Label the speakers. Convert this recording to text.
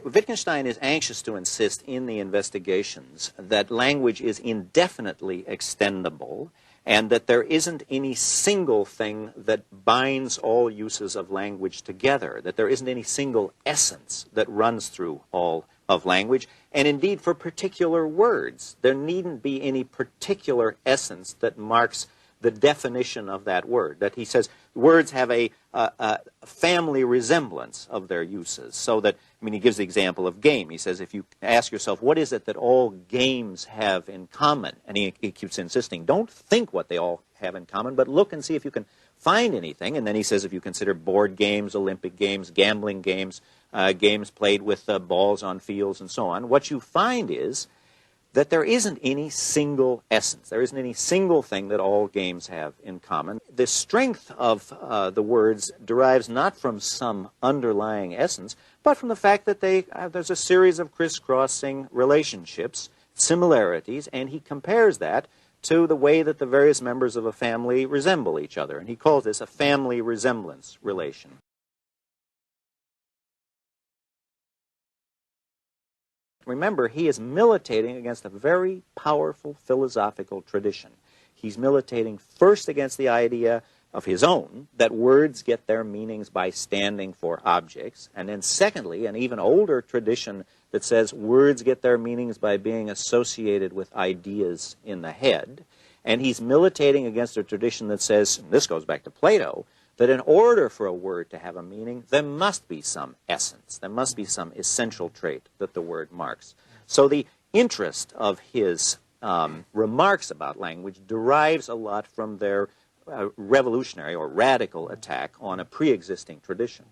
Speaker 1: Wittgenstein is anxious to insist in the investigations that language is indefinitely extendable and that there isn't any single thing that binds all uses of language together, that there isn't any single essence that runs through all of language. And indeed, for particular words, there needn't be any particular essence that marks the definition of that word. That he says words have a family resemblance of their uses. So that, I mean, he gives the example of game. He says if you ask yourself, what is it that all games have in common? And he keeps insisting, don't think what they all have in common, but look and see if you can find anything. And then he says if you consider board games, Olympic games, gambling games, games played with balls on fields and so on, what you find is that there isn't any single essence. There isn't any single thing that all games have in common. The strength of the words derives not from some underlying essence, but from the fact that there's a series of crisscrossing relationships, similarities, and he compares that to the way that the various members of a family resemble each other. And he calls this a family resemblance relation. Remember, he is militating against a very powerful philosophical tradition. He's militating first against the idea of his own, that words get their meanings by standing for objects, and then secondly, an even older tradition that says words get their meanings by being associated with ideas in the head. And he's militating against a tradition that says, and this goes back to Plato, that in order for a word to have a meaning, there must be some essence. There must be some essential trait that the word marks. So the interest of his remarks about language derives a lot from their revolutionary or radical attack on a pre-existing tradition.